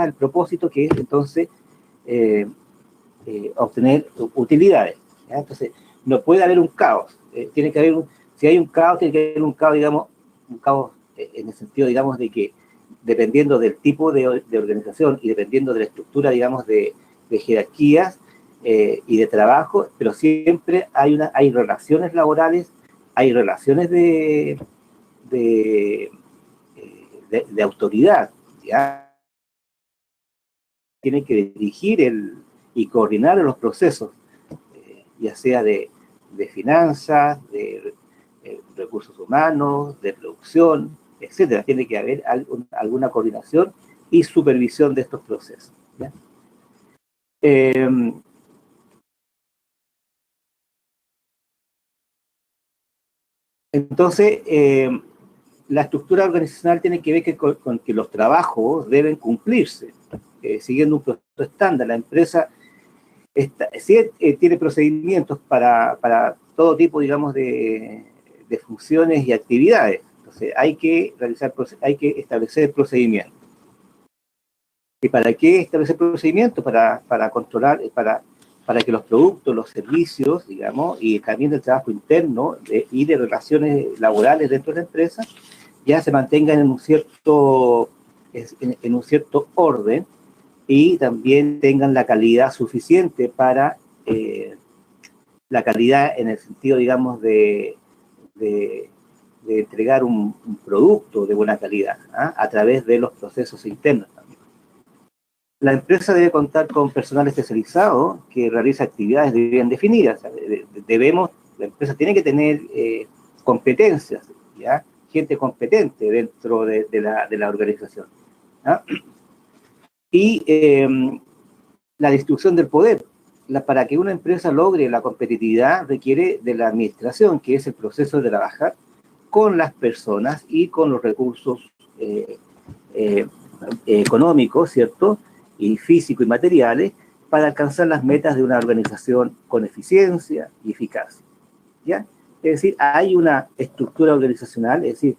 el propósito, que es entonces obtener utilidades, ¿ya? Entonces, no puede haber un caos. Tiene que haber si hay un caos, tiene que haber un caos, digamos, un caos en el sentido, digamos, de que dependiendo del tipo de organización y dependiendo de la estructura, digamos, de jerarquías y de trabajo, pero siempre hay relaciones laborales, hay relaciones de autoridad, ¿ya? Tiene que dirigir y coordinar los procesos, ya sea de finanzas, de recursos humanos, de producción, etcétera. Tiene que haber alguna coordinación y supervisión de estos procesos, ¿ya? Entonces, la estructura organizacional tiene que ver con que los trabajos deben cumplirse, siguiendo un proceso estándar. La empresa tiene procedimientos para todo tipo, digamos, de funciones y actividades. Entonces, hay que establecer procedimientos. ¿Y para qué establecer procedimientos? Para controlar, para que los productos, los servicios, digamos, y también el trabajo interno y de relaciones laborales dentro de la empresa, ya se mantengan en un cierto orden y también tengan la calidad suficiente para la calidad en el sentido, digamos, de entregar un producto de buena calidad, ¿ah? A través de los procesos internos también. La empresa debe contar con personal especializado que realiza actividades bien definidas. La empresa tiene que tener competencias, ¿ya? Gente competente dentro de la organización, ¿ah? Y la distribución del poder. Para que una empresa logre la competitividad requiere de la administración, que es el proceso de trabajar con las personas y con los recursos económicos, ¿cierto? Y físicos y materiales, para alcanzar las metas de una organización con eficiencia y eficacia, ¿ya? Es decir, hay una estructura organizacional, es decir,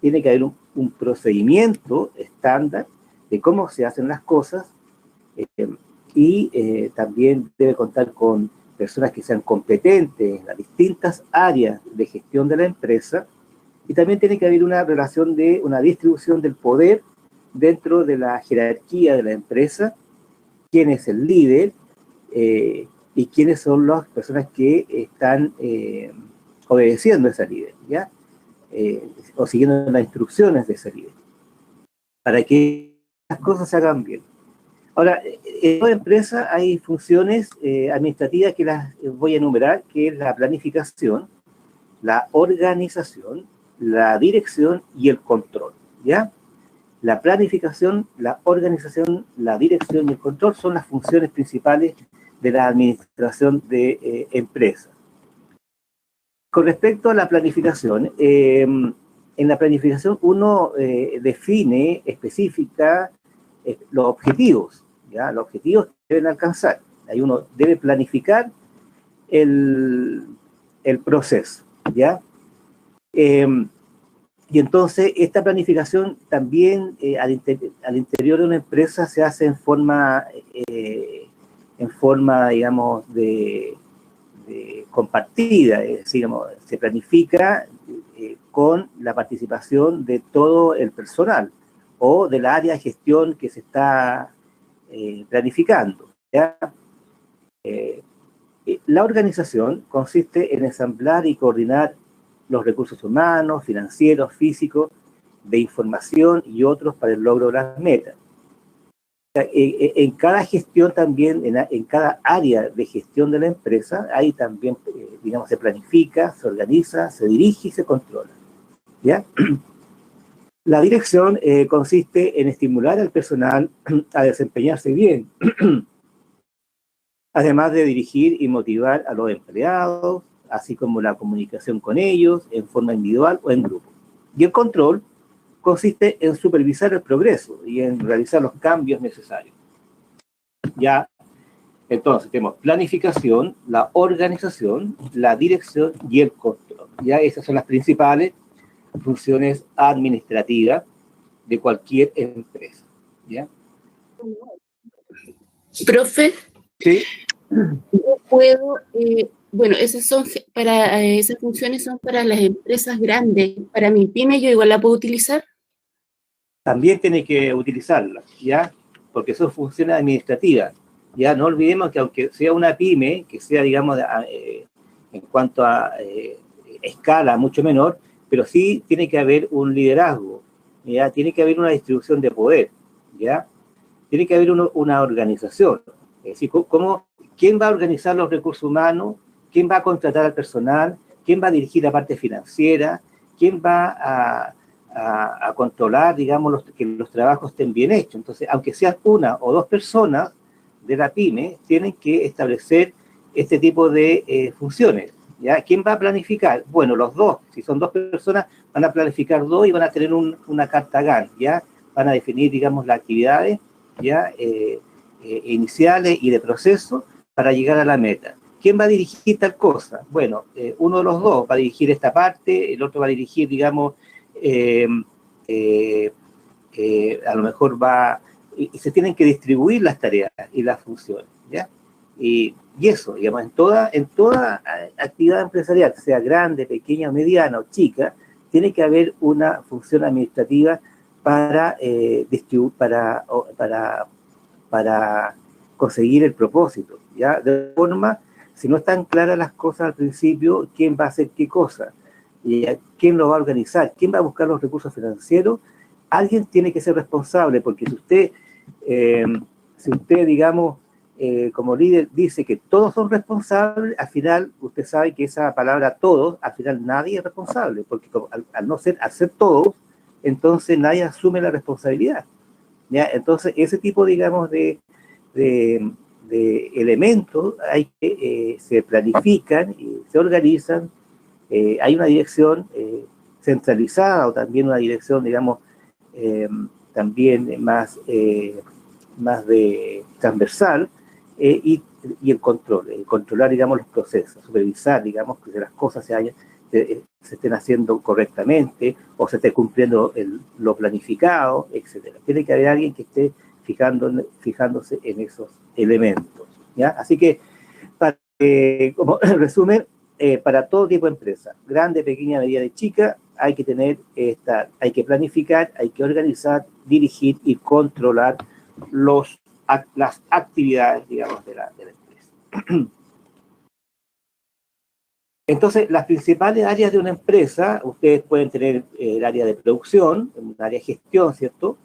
tiene que haber un procedimiento estándar de cómo se hacen las cosas, y también debe contar con personas que sean competentes en las distintas áreas de gestión de la empresa, y también tiene que haber una relación de una distribución del poder dentro de la jerarquía de la empresa, quién es el líder y quiénes son las personas que están obedeciendo a ese líder, ¿ya? O siguiendo las instrucciones de ese líder, para que las cosas se hagan bien. Ahora, en toda empresa hay funciones administrativas que las voy a enumerar, que es la planificación, la organización, la dirección y el control, ¿ya? La planificación, la organización, la dirección y el control son las funciones principales de la administración de empresas. Con respecto a la planificación, en la planificación uno define, especifica los objetivos, ¿ya? Los objetivos que deben alcanzar. Ahí uno debe planificar el proceso, ¿ya? Y entonces esta planificación también al interior de una empresa se hace en forma, digamos, de compartida, es decir, digamos, se planifica con la participación de todo el personal o del área de gestión que se está planificando, ¿ya? La organización consiste en ensamblar y coordinar los recursos humanos, financieros, físicos, de información y otros para el logro de las metas. En cada gestión también, en cada área de gestión de la empresa, ahí también, digamos, se planifica, se organiza, se dirige y se controla, ¿ya? La dirección consiste en estimular al personal a desempeñarse bien, además de dirigir y motivar a los empleados, así como la comunicación con ellos en forma individual o en grupo. Y el control consiste en supervisar el progreso y en realizar los cambios necesarios. Ya, entonces tenemos planificación, la organización, la dirección y el control. Ya esas son las principales funciones administrativas de cualquier empresa, ¿ya? Profe, Sí. yo puedo, bueno, esas funciones son para las empresas grandes. Para mi pyme yo igual la puedo utilizar. También tiene que utilizarlas, ¿ya? Porque son funciones administrativas. Ya no olvidemos que aunque sea una pyme, que sea, digamos, en cuanto a escala mucho menor, pero sí tiene que haber un liderazgo, ¿ya? Tiene que haber una distribución de poder, ¿ya? Tiene que haber una organización. Es decir, ¿quién va a organizar los recursos humanos? ¿Quién va a contratar al personal? ¿Quién va a dirigir la parte financiera? ¿Quién va a controlar, digamos, que los trabajos estén bien hechos? Entonces, aunque sean una o dos personas de la pyme, tienen que establecer este tipo de funciones, ¿ya? ¿Quién va a planificar? Bueno, los dos. Si son dos personas, van a planificar dos y van a tener una carta GAN, ¿ya? Van a definir, digamos, las actividades, ¿ya? Iniciales y de proceso para llegar a la meta. ¿Quién va a dirigir tal cosa? Bueno, uno de los dos va a dirigir esta parte, el otro va a dirigir, digamos, a lo mejor y se tienen que distribuir las tareas y las funciones, ¿ya? Y eso, digamos, en toda actividad empresarial, sea grande, pequeña, mediana o chica, tiene que haber una función administrativa para para conseguir el propósito, ¿ya? De forma, si no están claras las cosas al principio, quién va a hacer qué cosa, y quién lo va a organizar, quién va a buscar los recursos financieros, alguien tiene que ser responsable, porque si usted digamos, como líder dice que todos son responsables, al final usted sabe que esa palabra todos, al final nadie es responsable, porque al ser todos, entonces nadie asume la responsabilidad, ¿ya? Entonces ese tipo, digamos, de, de elementos se planifican y se organizan. Hay una dirección centralizada o también una dirección, digamos, también más de transversal, y el control, controlar, digamos, los procesos, supervisar, digamos, que las cosas se estén haciendo correctamente o se esté cumpliendo lo planificado, etcétera. Tiene que haber alguien que esté fijándose en esos elementos, ¿ya? Así que, como resumen, para todo tipo de empresa, grande, pequeña, mediana y chica, hay que planificar, hay que organizar, dirigir y controlar las actividades, digamos, de la empresa. Entonces, las principales áreas de una empresa, ustedes pueden tener el área de producción, un área de gestión, ¿cierto?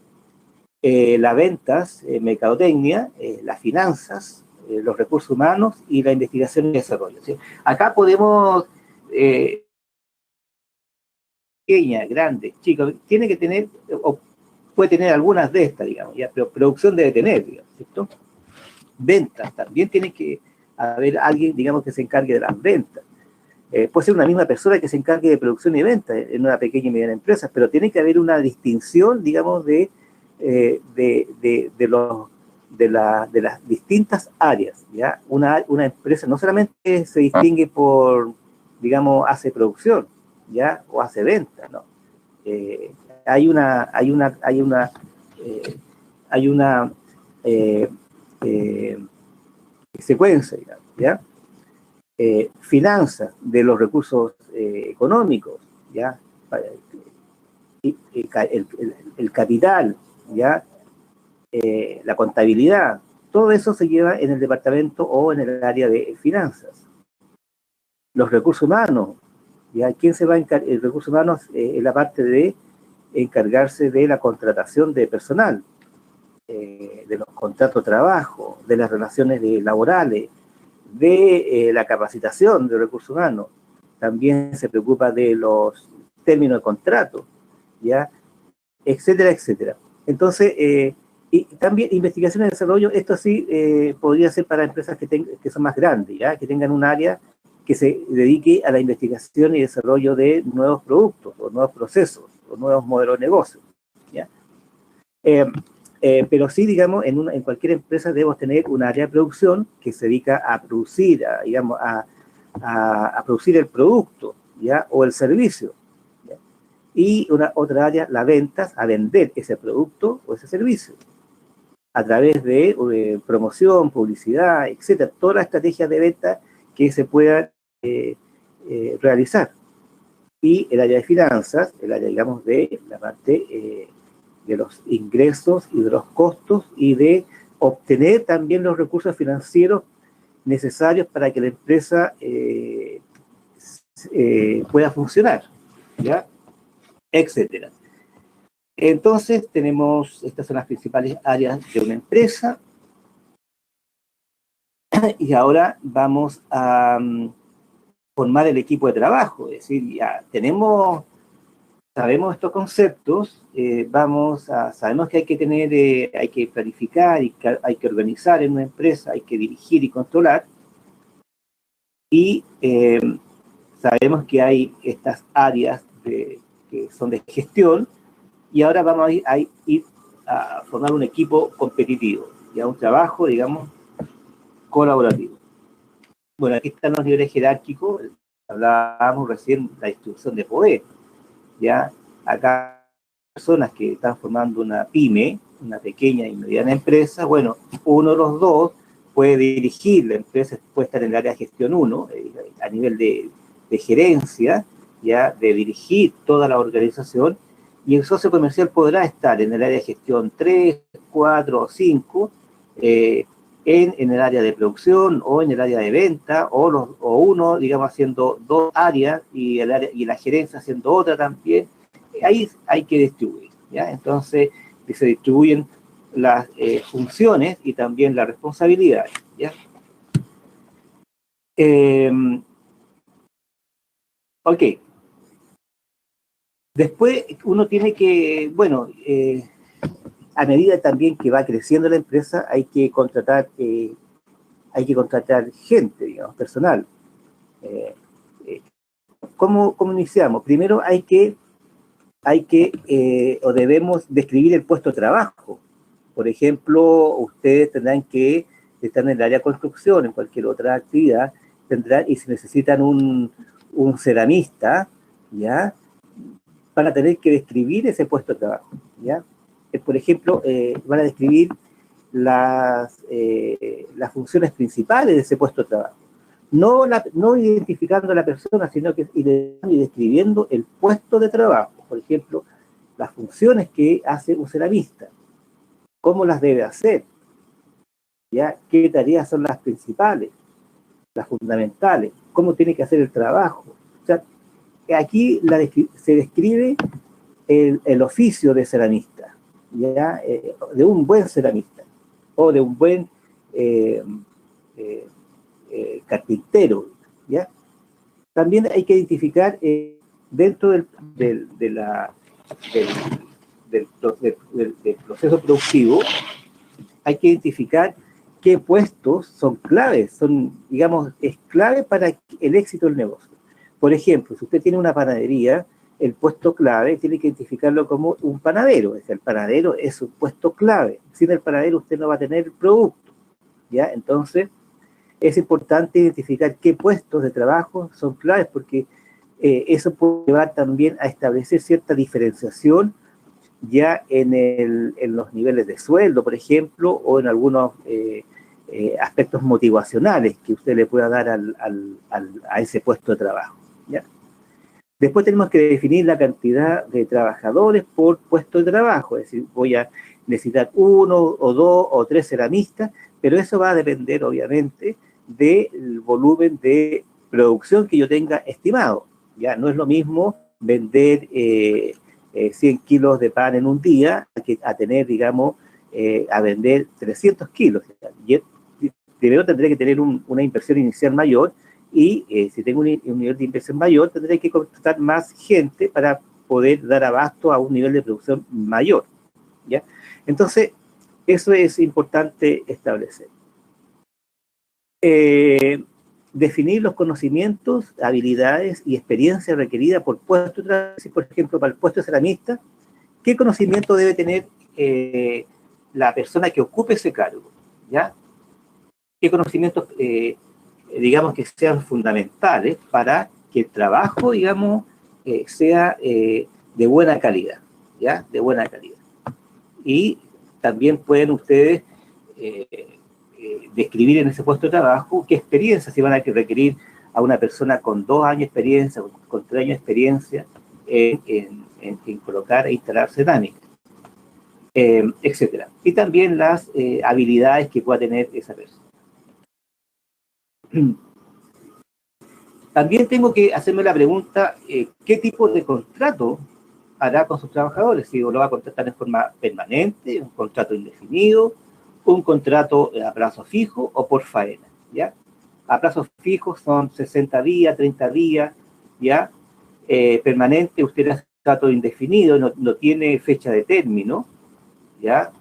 Las ventas, mercadotecnia, las finanzas, los recursos humanos y la investigación y desarrollo, ¿sí? Acá podemos, pequeña, grande, chica, tiene que tener, o puede tener algunas de estas, digamos, ya, pero producción debe tener, digamos, ¿cierto? Ventas, también tiene que haber alguien, digamos, que se encargue de las ventas. Puede ser una misma persona que se encargue de producción y ventas en una pequeña y mediana empresa, pero tiene que haber una distinción, digamos, de las distintas áreas, ¿ya? Una empresa no solamente se distingue por, digamos, hace producción, ¿ya? O hace ventas, ¿no? Hay una secuencia, digamos, ¿ya? Finanzas de los recursos económicos, ¿ya? El capital, ¿ya? La contabilidad, todo eso se lleva en el departamento o en el área de finanzas. Los recursos humanos, ¿ya? ¿Quién se va a encargar? El recurso humano es la parte de encargarse de la contratación de personal, de los contratos de trabajo, de las relaciones laborales, de la capacitación de recursos humanos. También se preocupa de los términos de contrato, ¿ya? Etcétera, etcétera. Entonces, y también investigación y desarrollo, esto sí podría ser para empresas que son más grandes, ¿ya? Que tengan un área que se dedique a la investigación y desarrollo de nuevos productos, o nuevos procesos, o nuevos modelos de negocio, ¿ya? Pero sí, digamos, en cualquier empresa debemos tener un área de producción que se dedica a producir, digamos, a producir el producto, ¿ya? O el servicio, ¿ya? Y otra área, las ventas, a vender ese producto o ese servicio, a través de promoción, publicidad, etcétera, todas las estrategias de venta que se puedan realizar. Y el área de finanzas, el área, digamos, de la parte de los ingresos y de los costos y de obtener también los recursos financieros necesarios para que la empresa pueda funcionar, ¿ya? Etcétera. Entonces, estas son las principales áreas de una empresa. Y ahora vamos a formar el equipo de trabajo. Es decir, ya sabemos estos conceptos, sabemos que hay que hay que planificar, y que hay que organizar en una empresa, hay que dirigir y controlar. Y sabemos que hay estas áreas que son de gestión, y ahora vamos a ir a formar un equipo competitivo, ya un trabajo, digamos, colaborativo. Bueno, aquí están los niveles jerárquicos, hablábamos recién de la distribución de poder, ya acá personas que están formando una pyme, una pequeña y mediana empresa, bueno, uno de los dos puede dirigir la empresa, puede estar en el área de gestión 1, a nivel de gerencia, ya de dirigir toda la organización, y el socio comercial podrá estar en el área de gestión 3, 4 o 5, en el área de producción o en el área de venta, o uno, digamos, haciendo dos áreas y la gerencia haciendo otra también. Ahí hay que distribuir, ¿ya? Entonces, se distribuyen las funciones y también las responsabilidades, ¿ya? Ok. Después uno tiene que, bueno, a medida también que va creciendo la empresa, hay que contratar gente, digamos, personal. ¿Cómo iniciamos? Primero o debemos describir el puesto de trabajo. Por ejemplo, ustedes tendrán que estar en el área de construcción, en cualquier otra actividad, y si necesitan un ceramista, ¿ya? Van a tener que describir ese puesto de trabajo, ¿ya? Por ejemplo, van a describir las funciones principales de ese puesto de trabajo. No identificando a la persona, sino que describiendo el puesto de trabajo. Por ejemplo, las funciones que hace un ceramista, cómo las debe hacer, ¿ya? ¿Qué tareas son las principales, las fundamentales? ¿Cómo tiene que hacer el trabajo? O sea, aquí se describe el oficio de ceramista, ¿ya? De un buen ceramista o de un buen carpintero, ¿ya? También hay que identificar dentro del proceso productivo, hay que identificar qué puestos son claves, digamos, es clave para el éxito del negocio. Por ejemplo, si usted tiene una panadería, el puesto clave tiene que identificarlo como un panadero. Es decir, el panadero es un puesto clave. Sin el panadero usted no va a tener el producto, ¿ya? Entonces, es importante identificar qué puestos de trabajo son claves, porque eso puede llevar también a establecer cierta diferenciación ya en los niveles de sueldo, por ejemplo, o en algunos aspectos motivacionales que usted le pueda dar a ese puesto de trabajo, ¿ya? Después tenemos que definir la cantidad de trabajadores por puesto de trabajo, es decir, voy a necesitar 1 o 2 o 3 ceramistas, pero eso va a depender, obviamente, del volumen de producción que yo tenga estimado. Ya no es lo mismo vender 100 kilos de pan en un día a tener, digamos, a vender 300 kilos. Y primero tendré que tener una inversión inicial mayor, y si tengo un nivel de inversión mayor, tendré que contratar más gente para poder dar abasto a un nivel de producción mayor, ¿ya? Entonces, eso es importante establecer. Definir los conocimientos, habilidades y experiencia requerida por puesto de trabajo. Por ejemplo, para el puesto de ceramista, ¿qué conocimiento debe tener la persona que ocupe ese cargo? ¿Ya? ¿Qué conocimientos, digamos, que sean fundamentales para que el trabajo, digamos, sea de buena calidad, ¿ya? De buena calidad. Y también pueden ustedes describir en ese puesto de trabajo qué experiencia, si van a requerir a una persona con 2 años de experiencia, con 3 años de experiencia en colocar e instalar cerámica, etcétera. Y también las habilidades que pueda tener esa persona. También tengo que hacerme la pregunta, ¿qué tipo de contrato hará con sus trabajadores? Si lo va a contratar en forma permanente, un contrato indefinido, un contrato a plazo fijo o por faena, ¿ya? A plazo fijo son 60 días, 30 días, ¿ya? Permanente, usted hace un contrato indefinido, no tiene fecha de término, ¿ya?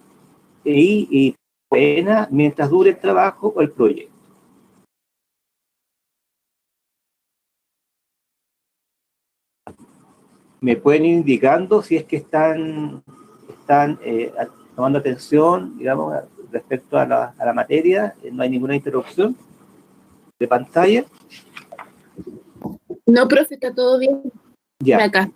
Y faena mientras dure el trabajo o el proyecto. Me pueden ir indicando si es que están tomando atención, digamos, respecto a la materia, no hay ninguna interrupción de pantalla. No, profe, está todo bien. Ya. Acá.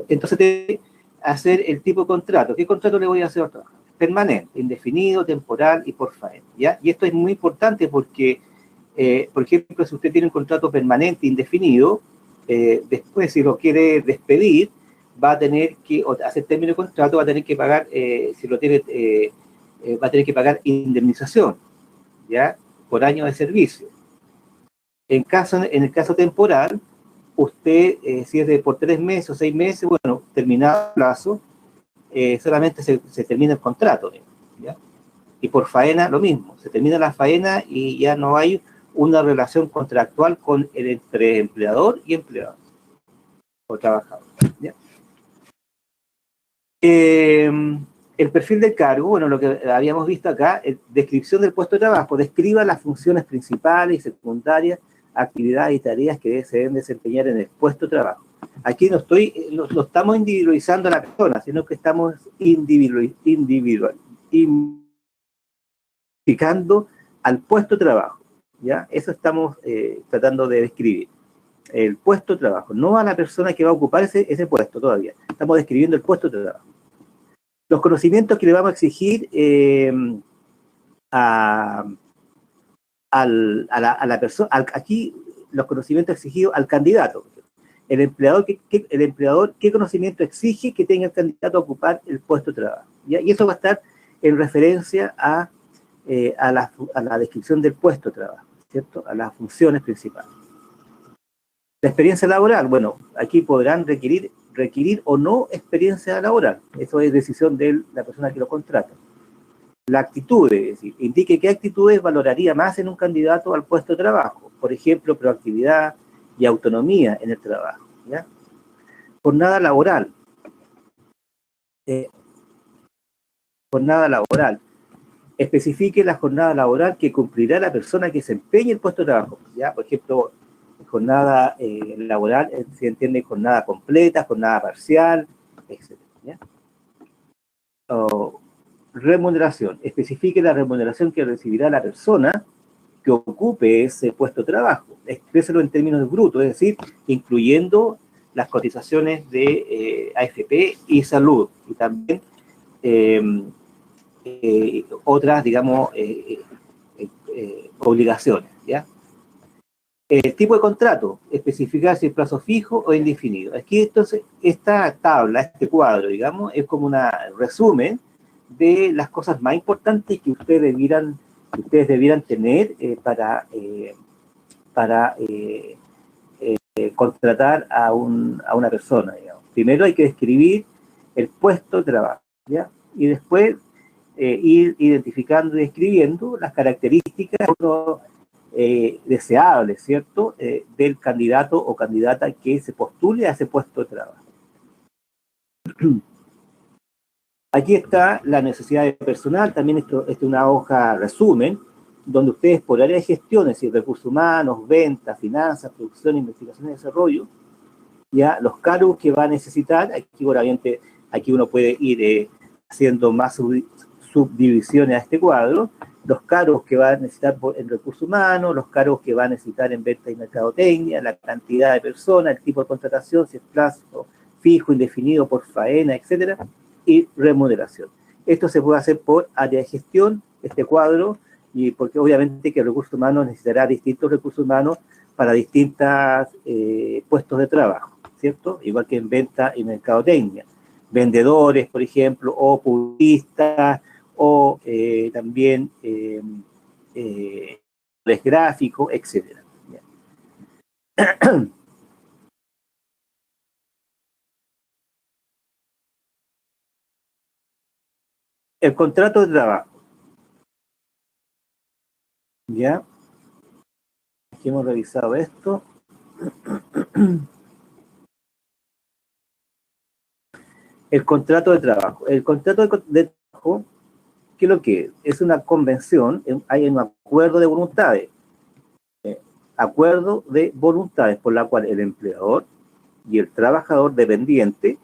Entonces, te hacer el tipo de contrato. ¿Qué contrato le voy a hacer a trabajar? Permanente, indefinido, temporal y por faena, ¿ya? Y esto es muy importante porque, por ejemplo, si usted tiene un contrato permanente, indefinido, después, si lo quiere despedir, va a tener que, o hacer término de contrato, va a tener que pagar, si lo tiene, va a tener que pagar indemnización, ¿ya? Por año de servicio. En el caso temporal, usted, si es por 3 meses o 6 meses, bueno, terminado el plazo, solamente se termina el contrato, ¿ya? Y por faena, lo mismo, se termina la faena y ya no hay una relación contractual entre empleador y empleado o trabajador, ¿ya? El perfil del cargo, bueno, lo que habíamos visto acá, descripción del puesto de trabajo, describa las funciones principales y secundarias, actividades y tareas que se deben desempeñar en el puesto de trabajo. Aquí no estamos individualizando a la persona, sino que estamos identificando al puesto de trabajo, ¿ya? Eso estamos tratando de describir. El puesto de trabajo, no a la persona que va a ocupar ese puesto todavía. Estamos describiendo el puesto de trabajo. Los conocimientos que le vamos a exigir a la persona, aquí los conocimientos exigidos al candidato. El empleador, ¿qué conocimiento exige que tenga el candidato a ocupar el puesto de trabajo? ¿Ya? Y eso va a estar en referencia a la descripción del puesto de trabajo, ¿cierto? A las funciones principales. La experiencia laboral, bueno, aquí podrán requerir o no experiencia laboral. Eso es decisión de la persona que lo contrata. La actitud, es decir, indique qué actitudes valoraría más en un candidato al puesto de trabajo. Por ejemplo, proactividad y autonomía en el trabajo, ¿ya? Jornada laboral. Jornada laboral. Especifique la jornada laboral que cumplirá la persona que desempeñe el puesto de trabajo, ¿ya? Por ejemplo, jornada laboral se entiende jornada completa, jornada parcial, etc., ¿ya? Remuneración. Especifique la remuneración que recibirá la persona que ocupe ese puesto de trabajo. Expréselo en términos brutos, es decir, incluyendo las cotizaciones de AFP y salud, y también otras, digamos, obligaciones, ¿ya? El tipo de contrato, especificar si es plazo fijo o indefinido. Aquí, entonces, esta tabla, este cuadro, digamos, es como un resumen de las cosas más importantes que ustedes debieran tener para contratar a una persona, digamos. Primero hay que describir el puesto de trabajo, ¿ya? Y después ir identificando y describiendo las características deseables, ¿cierto?, del candidato o candidata que se postule a ese puesto de trabajo. Aquí está la necesidad de personal, también esto es una hoja resumen, donde ustedes por área de gestión, es decir, recursos humanos, ventas, finanzas, producción, investigación y desarrollo, ya los cargos que va a necesitar, aquí obviamente aquí uno puede ir haciendo más subdivisiones a este cuadro, los cargos que va a necesitar en recursos humanos, los cargos que va a necesitar en ventas y mercadotecnia, la cantidad de personas, el tipo de contratación, si es plazo fijo, indefinido, por faena, etcétera, y remuneración. Esto se puede hacer por área de gestión, este cuadro, y porque obviamente que el recurso humano necesitará distintos recursos humanos para distintos puestos de trabajo, ¿cierto? Igual que en venta y mercadotecnia. Vendedores, por ejemplo, o publicistas, o también gráficos, etcétera. El contrato de trabajo, ¿ya? Aquí hemos revisado esto. El contrato de trabajo. El contrato de trabajo, ¿qué es lo que es? Es una convención, hay un acuerdo de voluntades. Acuerdo de voluntades por la cual el empleador y el trabajador dependiente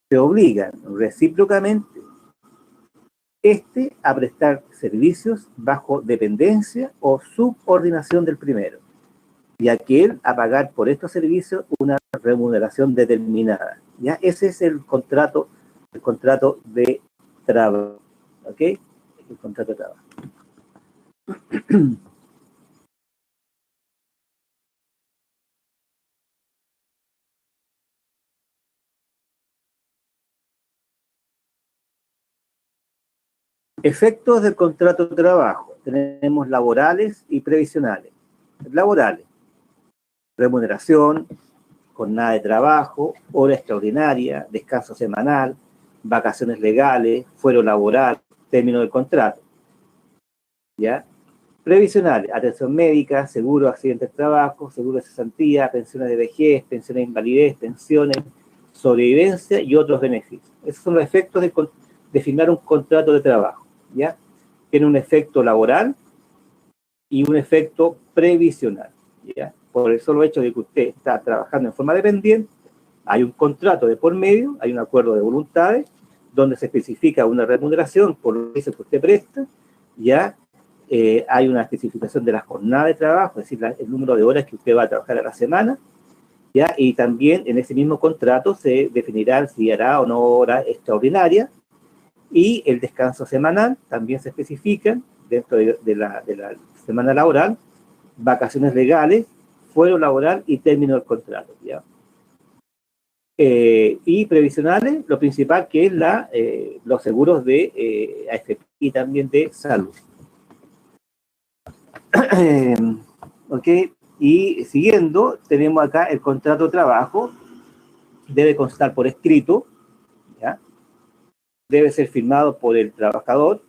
se obligan recíprocamente a prestar servicios bajo dependencia o subordinación del primero, y aquel a pagar por estos servicios una remuneración determinada. ¿Ya? Ese es el contrato de trabajo. ¿Ok? El contrato de trabajo. Efectos del contrato de trabajo. Tenemos laborales y previsionales. Laborales: remuneración, jornada de trabajo, hora extraordinaria, descanso semanal, vacaciones legales, fuero laboral, término del contrato. ¿Ya? Previsionales: atención médica, seguro de accidentes de trabajo, seguro de cesantía, pensiones de vejez, pensiones de invalidez, pensiones, sobrevivencia y otros beneficios. Esos son los efectos de firmar un contrato de trabajo. ¿Ya? Tiene un efecto laboral y un efecto previsional. ¿Ya? Por el solo hecho de que usted está trabajando en forma dependiente, hay un contrato de por medio, hay un acuerdo de voluntades, donde se especifica una remuneración por los servicios que usted presta, ¿ya? Hay una especificación de la jornada de trabajo, es decir, el número de horas que usted va a trabajar a la semana, ¿ya? Y también en ese mismo contrato se definirá si hará o no hora extraordinaria, y el descanso semanal también se especifica dentro de la semana laboral, vacaciones legales, fuero laboral y término del contrato, ¿ya? Y previsionales, lo principal que es los seguros de AFP y también de salud. Ok, y siguiendo, tenemos acá el contrato de trabajo, debe constar por escrito, ¿ya? Debe ser firmado por el trabajador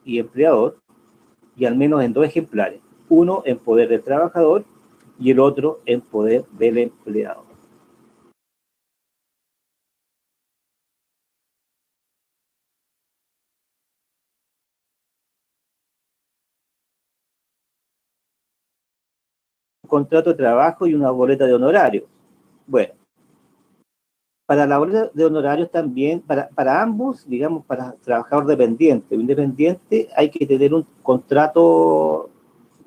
y empleador, y al menos en 2 ejemplares, uno en poder del trabajador y el otro en poder del empleado. Un contrato de trabajo y una boleta de honorarios. Bueno, para la boleta de honorarios también, para ambos, digamos, para trabajador dependiente o independiente, hay que tener un contrato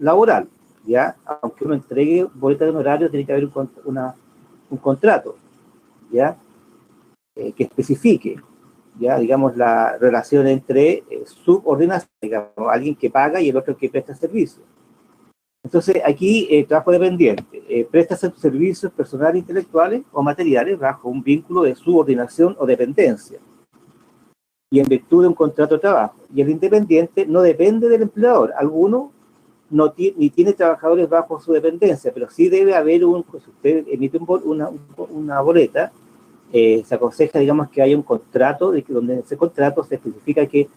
laboral, ¿ya? Aunque uno entregue boleta de honorarios, tiene que haber un contrato, ¿ya? Que especifique, ¿ya? Digamos, la relación entre subordinación, digamos, alguien que paga y el otro que presta servicio. Entonces, aquí, trabajo dependiente, presta servicios personales, intelectuales o materiales bajo un vínculo de subordinación o dependencia, y en virtud de un contrato de trabajo. Y el independiente no depende del empleador. Alguno ni tiene trabajadores bajo su dependencia, pero sí debe haber si usted emite una boleta, se aconseja, digamos, que haya un contrato, donde en ese contrato se especifica que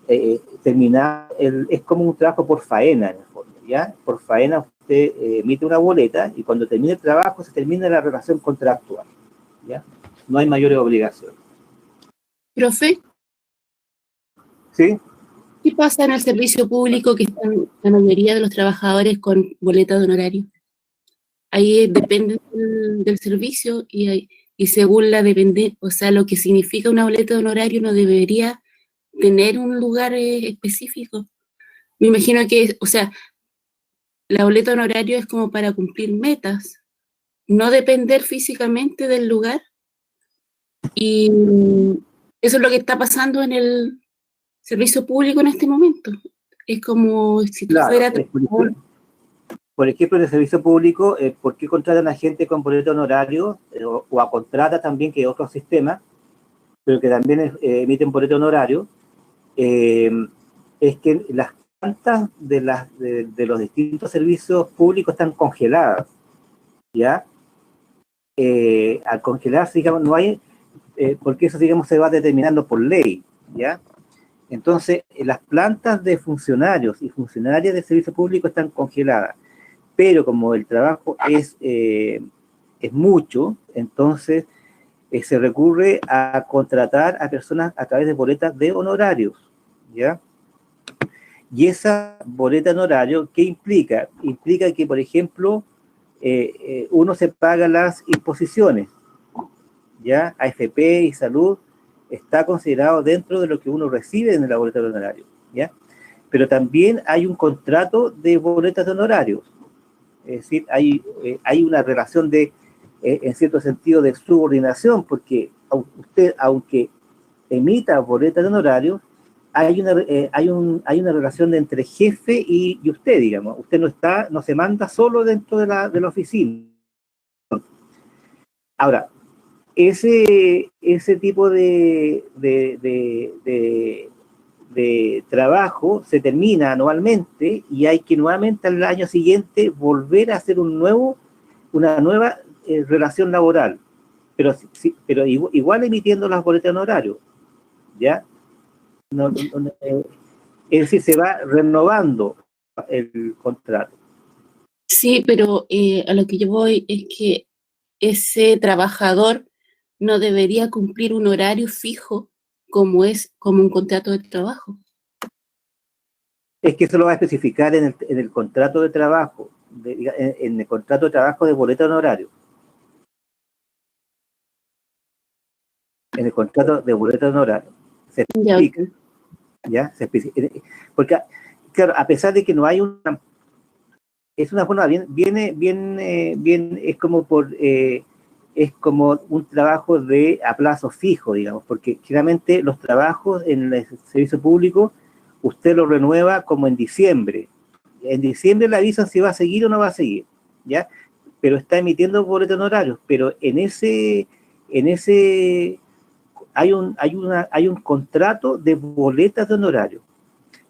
es como un trabajo por faena, en el fondo, ¿ya? Por faena usted emite una boleta y cuando termine el trabajo se termina la relación contractual, ¿ya? No hay mayores obligaciones. Profe, ¿Sí? ¿qué pasa en el servicio público que están la mayoría de los trabajadores con boleta de honorario? Ahí depende del servicio y según la depende, o sea, lo que significa una boleta de honorario no debería tener un lugar específico. Me imagino que, o sea, la boleta de honorario es como para cumplir metas, no depender físicamente del lugar, y eso es lo que está pasando en el servicio público en este momento. Es como si tú Claro, fueras... por ejemplo, en el servicio público, ¿por qué contratan a gente con boleto honorario o a contrata también, que es otro sistema, pero que también emiten boleto honorario? Es que las plantas de los distintos servicios públicos están congeladas, ¿ya? Al congelarse, digamos, no hay, porque eso, digamos, se va determinando por ley, ¿ya? Entonces, las plantas de funcionarios y funcionarias del servicio público están congeladas, pero como el trabajo es mucho, entonces se recurre a contratar a personas a través de boletas de honorarios, ¿ya? Y esa boleta de honorario, ¿qué implica? Implica que, por ejemplo, uno se paga las imposiciones, ¿ya? AFP y salud está considerado dentro de lo que uno recibe en la boleta de honorario, ¿ya? Pero también hay un contrato de boletas de honorarios, es decir, hay una relación de, en cierto sentido, de subordinación, porque usted, aunque emita boletas de honorarios, hay una relación entre jefe y usted, digamos. Usted no se manda solo dentro de la oficina. Ahora, ese tipo de trabajo se termina anualmente y hay que nuevamente al año siguiente volver a hacer una nueva relación laboral, pero igual emitiendo las boletas de honorario, ¿ya? Es decir, se va renovando el contrato. Sí, pero a lo que yo voy es que ese trabajador no debería cumplir un horario fijo como un contrato de trabajo. Es que eso lo va a especificar en el contrato de trabajo, en el contrato de trabajo de boleta de honorario. En el contrato de boleta de honorario se explica, ¿ya? Porque, claro, a pesar de que no hay es una forma bien, es como un trabajo a plazo fijo, digamos, porque generalmente los trabajos en el servicio público usted lo renueva como en diciembre. En diciembre le avisan si va a seguir o no va a seguir, ¿ya? Pero está emitiendo boletos honorarios, pero en ese hay un contrato de boletas de honorario,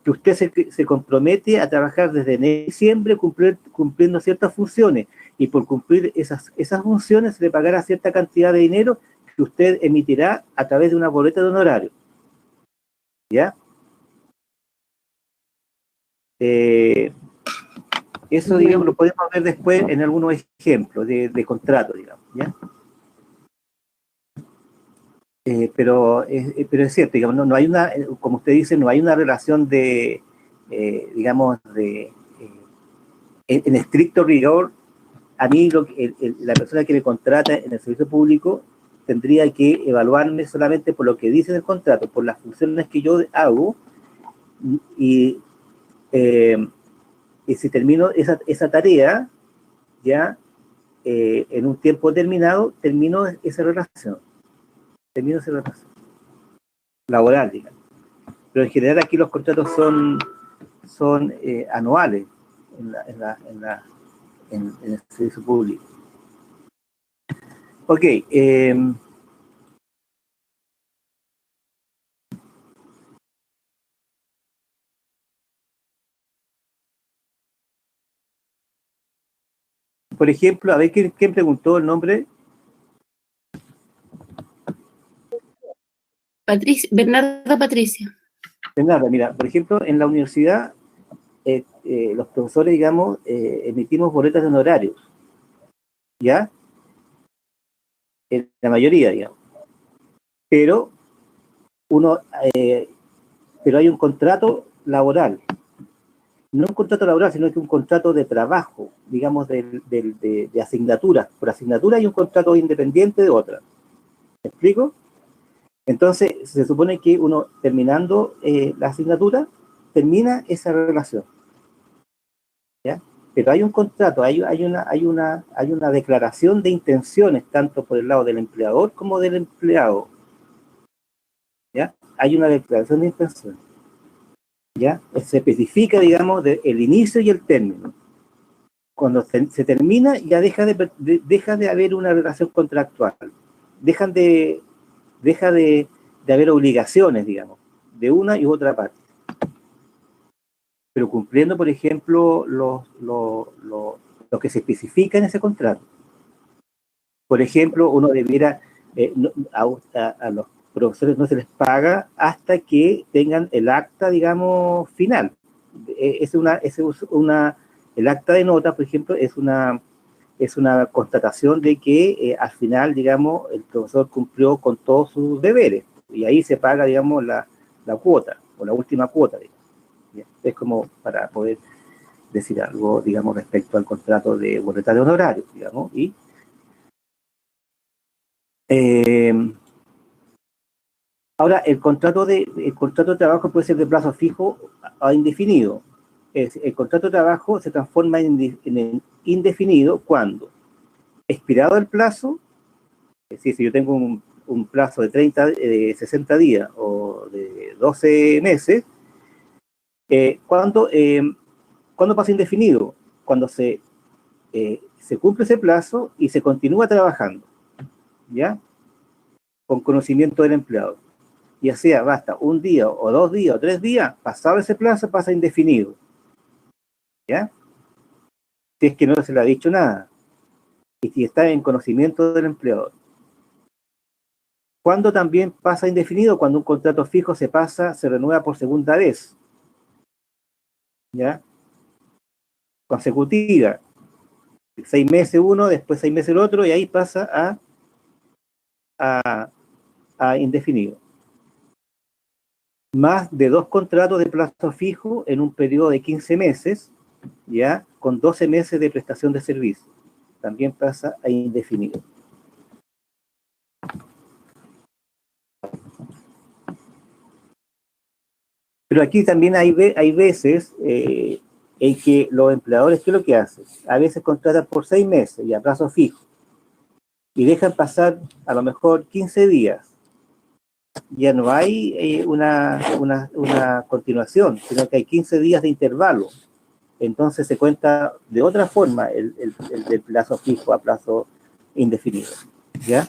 que usted se compromete a trabajar desde diciembre cumpliendo ciertas funciones, y por cumplir esas funciones se le pagará cierta cantidad de dinero que usted emitirá a través de una boleta de honorario, ¿ya? Eso, digamos, lo podemos ver después en algunos ejemplos de contrato, digamos, ¿ya? Pero es cierto, digamos, no hay como usted dice, no hay una relación digamos, en estricto rigor. A mí la persona que me contrata en el servicio público tendría que evaluarme solamente por lo que dice en el contrato, por las funciones que yo hago, y si termino esa tarea, ya en un tiempo determinado, termino esa relación laboral, digamos. Pero en general aquí los contratos son anuales en el servicio público. Ok. Por ejemplo, a ver, ¿quién preguntó el nombre? Bernarda Patricia. Bernarda, mira, por ejemplo, en la universidad, los profesores, digamos, emitimos boletas de honorarios, ¿ya? En la mayoría, digamos. Pero pero hay un contrato laboral. No un contrato laboral, sino que un contrato de trabajo, digamos, de asignaturas. Por asignatura hay un contrato independiente de otra. ¿Me explico? Entonces, se supone que uno, terminando la asignatura, termina esa relación, ¿ya? Pero hay un contrato, hay una declaración de intenciones, tanto por el lado del empleador como del empleado, ¿ya? Hay una declaración de intenciones. ¿ya? Se especifica, digamos, el inicio y el término. Cuando se termina, ya deja de haber una relación contractual. Deja de haber obligaciones, digamos, de una y otra parte. Pero cumpliendo, por ejemplo, lo que se especifica en ese contrato. Por ejemplo, uno debiera, a los profesores no se les paga hasta que tengan el acta, digamos, final. El acta de nota, por ejemplo, es una constatación de que al final, digamos, el profesor cumplió con todos sus deberes. Y ahí se paga, digamos, la cuota, o la última cuota, digamos. Es como para poder decir algo, digamos, respecto al contrato de boleta de honorarios, digamos. Y ahora, el contrato de trabajo puede ser de plazo fijo a indefinido. El contrato de trabajo se transforma en indefinido cuando, expirado el plazo, es decir, si yo tengo un plazo de 60 días o de 12 meses, ¿cuándo pasa indefinido? Cuando se cumple ese plazo y se continúa trabajando, ¿ya? Con conocimiento del empleado. Ya sea basta un día o 2 días o 3 días, pasado ese plazo pasa indefinido, ¿ya? Si es que no se le ha dicho nada y si está en conocimiento del empleador. ¿Cuándo también pasa indefinido? Cuando un contrato fijo se renueva por segunda vez, ¿ya? Consecutiva. 6 meses uno, después 6 meses el otro, y ahí pasa a indefinido. Más de 2 contratos de plazo fijo en un periodo de 15 meses, ¿ya? Con 12 meses de prestación de servicio. También pasa a indefinido. Pero aquí también hay veces en que los empleadores, ¿qué es lo que hacen? A veces contratan por 6 meses y a plazo fijo, y dejan pasar a lo mejor 15 días. Ya no hay una continuación, sino que hay 15 días de intervalo. Entonces se cuenta de otra forma el del plazo fijo a plazo indefinido, ¿ya?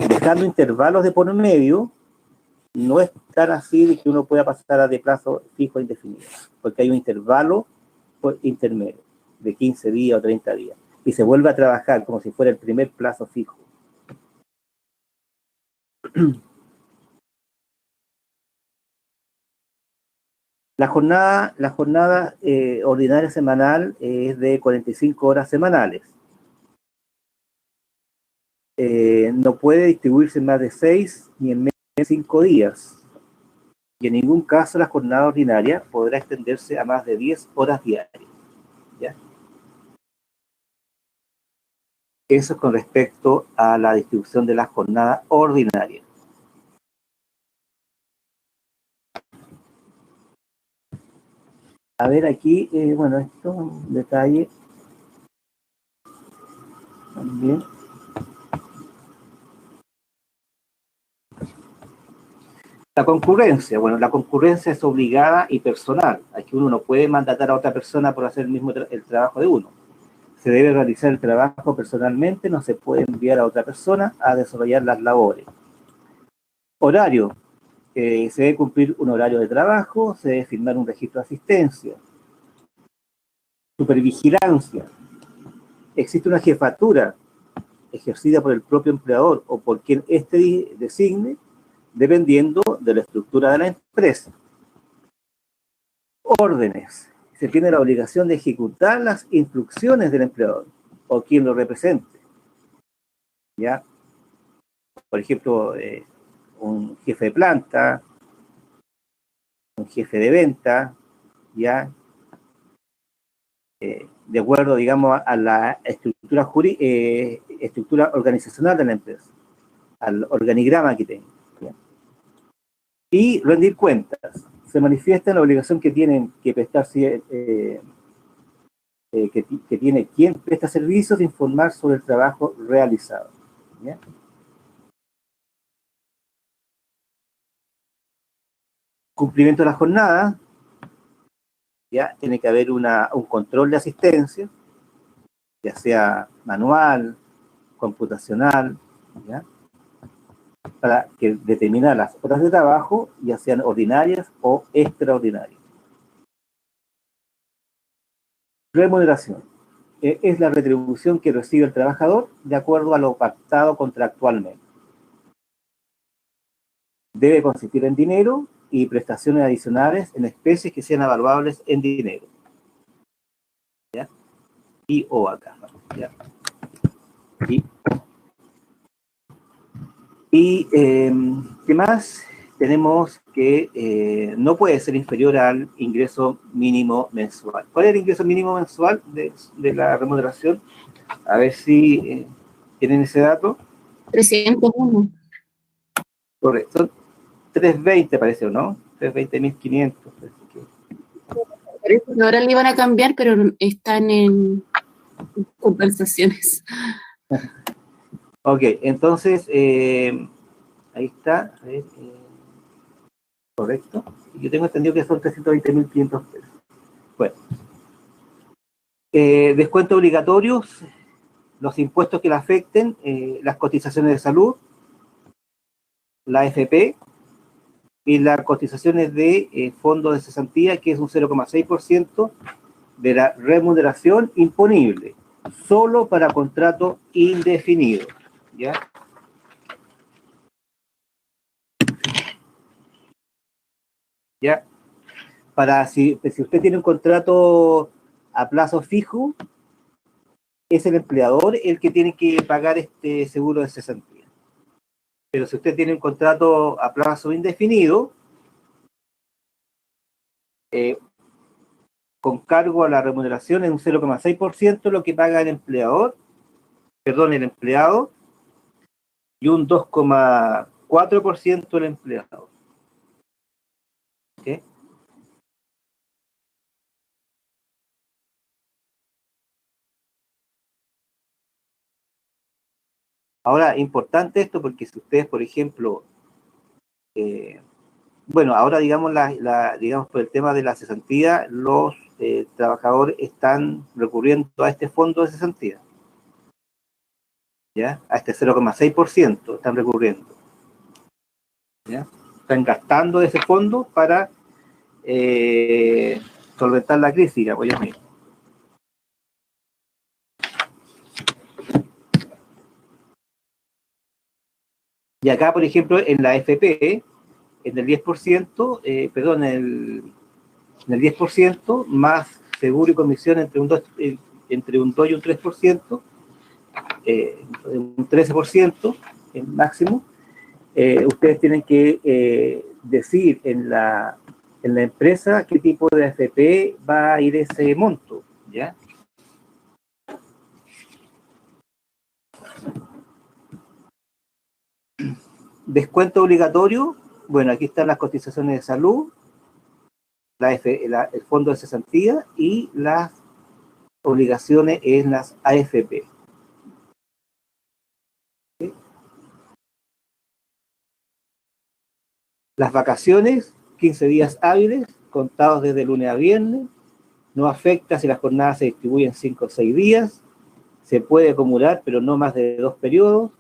Dejando intervalos de por medio, no es tan así de que uno pueda pasar de plazo fijo a indefinido, porque hay un intervalo intermedio de 15 días o 30 días, y se vuelve a trabajar como si fuera el primer plazo fijo. La jornada ordinaria semanal es de 45 horas semanales. No puede distribuirse en más de 6 ni en menos de 5 días. Y en ningún caso la jornada ordinaria podrá extenderse a más de 10 horas diarias, ¿ya? Eso con respecto a la distribución de la jornada ordinaria. A ver aquí, bueno, esto es un detalle también. La concurrencia, bueno, la concurrencia es obligada y personal. Aquí uno no puede mandatar a otra persona por hacer el trabajo de uno. Se debe realizar el trabajo personalmente, no se puede enviar a otra persona a desarrollar las labores. Horario. Se debe cumplir un horario de trabajo, se debe firmar un registro de asistencia. Supervigilancia. Existe una jefatura ejercida por el propio empleador o por quien éste designe, dependiendo de la estructura de la empresa. Órdenes. Se tiene la obligación de ejecutar las instrucciones del empleador o quien lo represente, ¿ya? Por ejemplo, un jefe de planta, un jefe de venta, ¿ya? De acuerdo, digamos, a la estructura organizacional de la empresa, al organigrama que tenga, ¿ya? Y rendir cuentas. Se manifiesta la obligación que tienen que prestar, que tiene quien presta servicios de informar sobre el trabajo realizado, ¿ya? cumplimiento de la jornada, ya tiene que haber un control de asistencia, ya sea manual, computacional, ¿ya? Para que determinar las horas de trabajo, ya sean ordinarias o extraordinarias. Remuneración. Es la retribución que recibe el trabajador de acuerdo a lo pactado contractualmente. Debe consistir en dinero y prestaciones adicionales en especies que sean evaluables en dinero. ¿Ya? Y o acá. ¿Ya? Y ¿qué más? Tenemos que no puede ser inferior al ingreso mínimo mensual. ¿Cuál es el ingreso mínimo mensual de la remuneración? A ver si tienen ese dato. 301. Correcto. Son 320 parece, ¿o no? 320.500. Parece que ahora le iban a cambiar, pero están en compensaciones. Ok, entonces, ahí está. A ver, correcto. Yo tengo entendido que son 320.500 pesos. Bueno. Descuentos obligatorios, los impuestos que le afecten, las cotizaciones de salud, la AFP y las cotizaciones de fondo de cesantía, que es un 0,6% de la remuneración imponible, solo para contrato indefinido. ¿Ya? ¿Ya? Para si usted tiene un contrato a plazo fijo, es el empleador el que tiene que pagar este seguro de cesantía. Pero si usted tiene un contrato a plazo indefinido, con cargo a la remuneración en un 0,6% lo que paga el empleador, el empleado, y un 2,4% el empleado. ¿Okay? Ahora, importante esto porque si ustedes, por ejemplo, bueno, ahora digamos, digamos por el tema de la cesantía, los trabajadores están recurriendo a este fondo de cesantía, ¿ya? A este 0,6% están recurriendo, ¿ya? Están gastando ese fondo para solventar la crisis, digamos, ellos mismos. Y acá, por ejemplo, en la FP, en el 10%, en el 10%, más seguro y comisión entre un 2 y un 3%, un 13% en máximo, ustedes tienen que decir en la empresa qué tipo de AFP va a ir ese monto, ¿ya? Descuento obligatorio, bueno, aquí están las cotizaciones de salud, el fondo de cesantía y las obligaciones en las AFP. ¿Sí? Las vacaciones, 15 días hábiles, contados desde lunes a viernes, no afecta si las jornadas se distribuyen 5 o 6 días, se puede acumular, pero no más de 2 periodos,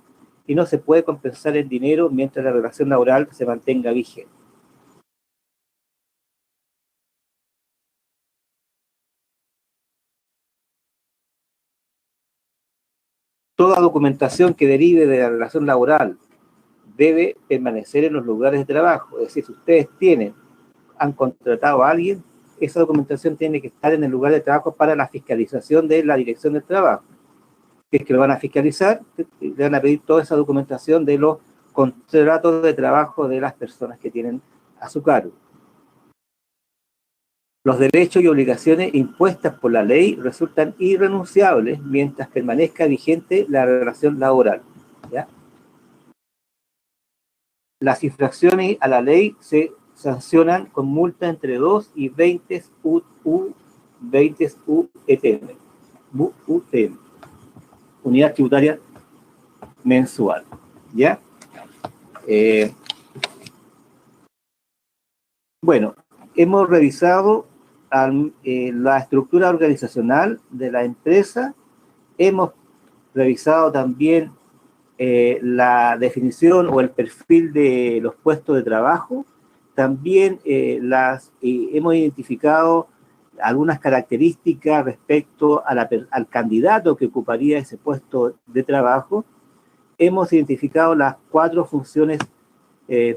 y no se puede compensar en dinero mientras la relación laboral se mantenga vigente. Toda documentación que derive de la relación laboral debe permanecer en los lugares de trabajo. Es decir, si ustedes han contratado a alguien, esa documentación tiene que estar en el lugar de trabajo para la fiscalización de la dirección del trabajo. Si es que lo van a fiscalizar, le van a pedir toda esa documentación de los contratos de trabajo de las personas que tienen a su cargo. Los derechos y obligaciones impuestas por la ley resultan irrenunciables mientras permanezca vigente la relación laboral, ¿ya? Las infracciones a la ley se sancionan con multa entre 2 y 20 UTM, unidad tributaria mensual, ¿ya? Bueno, hemos revisado la estructura organizacional de la empresa, hemos revisado también la definición o el perfil de los puestos de trabajo, también hemos identificado algunas características respecto a al candidato que ocuparía ese puesto de trabajo. Hemos identificado las 4 funciones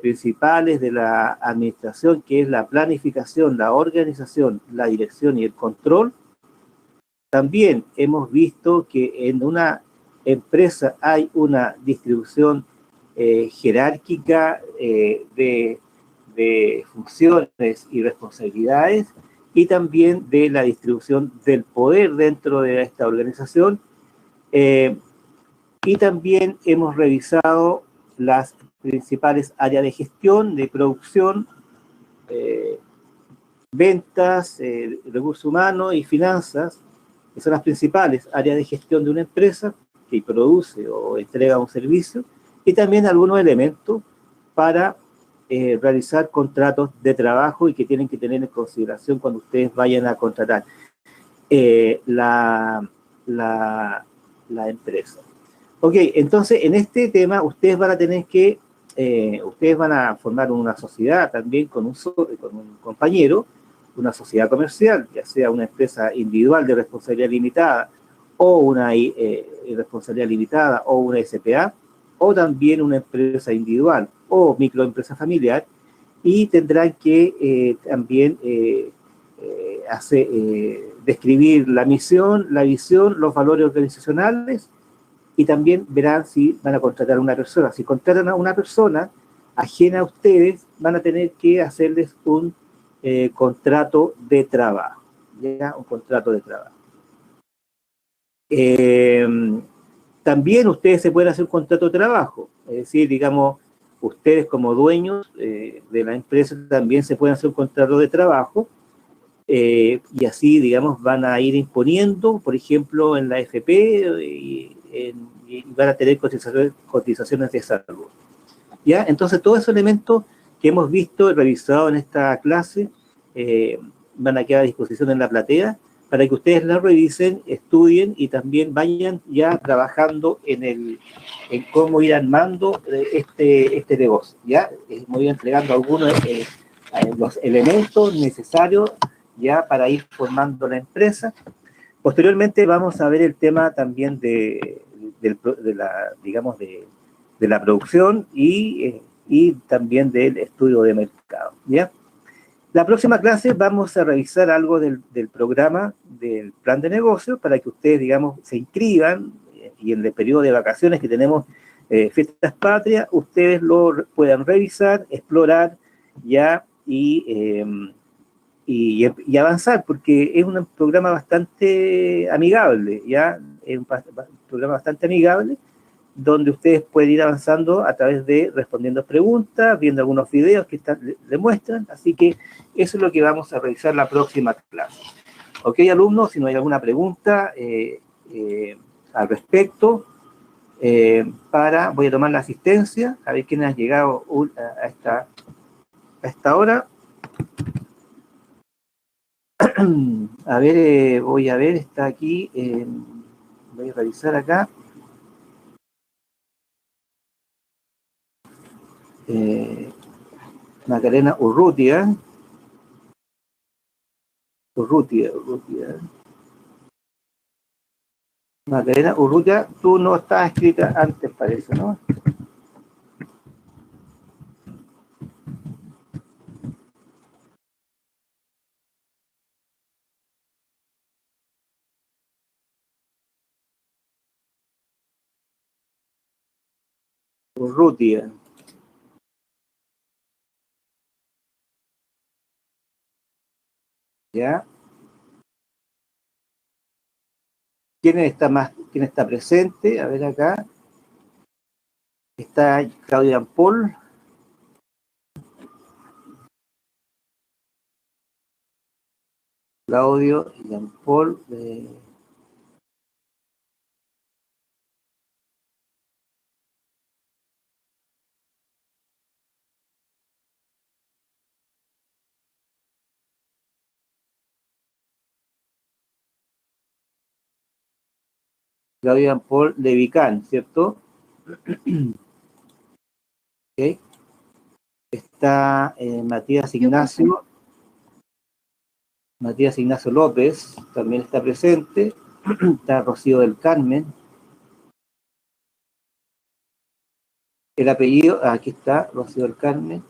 principales de la administración, que es la planificación, la organización, la dirección y el control. También hemos visto que en una empresa hay una distribución jerárquica de funciones y responsabilidades, y también de la distribución del poder dentro de esta organización. Y también hemos revisado las principales áreas de gestión, de producción, ventas, recursos humanos y finanzas, que son las principales áreas de gestión de una empresa que produce o entrega un servicio, y también algunos elementos para realizar contratos de trabajo y que tienen que tener en consideración cuando ustedes vayan a contratar la empresa. Ok, entonces en este tema ustedes van a tener que, ustedes van a formar una sociedad también con un compañero, una sociedad comercial, ya sea una empresa individual de responsabilidad limitada o una responsabilidad limitada o una SPA, o también una empresa individual o microempresa familiar, y tendrán que también describir la misión, la visión, los valores organizacionales, y también verán si van a contratar a una persona. Si contratan a una persona ajena a ustedes, van a tener que hacerles un contrato de trabajo, ¿ya? Un contrato de trabajo. También ustedes se pueden hacer un contrato de trabajo, es decir, digamos, ustedes como dueños de la empresa también se pueden hacer un contrato de trabajo, y así, digamos, van a ir imponiendo, por ejemplo, en la FP, y van a tener cotizaciones de salud. ¿Ya? Entonces, todos esos elementos que hemos visto y revisado en esta clase van a quedar a disposición en la platea para que ustedes la revisen, estudien y también vayan ya trabajando en cómo ir armando este negocio. ¿Ya? Voy entregando algunos los elementos necesarios ya para ir formando la empresa. Posteriormente vamos a ver el tema también de la producción y también del estudio de mercado, ¿ya? La próxima clase vamos a revisar algo del programa, del plan de negocio, para que ustedes, digamos, se inscriban, y en el periodo de vacaciones que tenemos, fiestas patrias, ustedes lo puedan revisar, explorar, ya, y avanzar, porque es un programa bastante amigable, ¿ya? Es un programa bastante amigable, donde ustedes pueden ir avanzando a través de respondiendo preguntas, viendo algunos videos que le muestran, así que eso es lo que vamos a revisar la próxima clase. Ok, alumnos, si no hay alguna pregunta al respecto, voy a tomar la asistencia, a ver quién ha llegado a esta hora. A ver, voy a ver, está aquí, voy a revisar acá. Macarena Urrutia. Macarena Urrutia, tú no estás escrita antes, parece, ¿no? Urrutia. ¿Ya? ¿Quién está presente? A ver acá. Está Claudia Paul. Claudio Jean Paul. Claudio Jean Paul Levicán, ¿cierto? Okay. Está Matías Ignacio López, también está presente. Está Rocío del Carmen. El apellido, aquí está, Rocío del Carmen.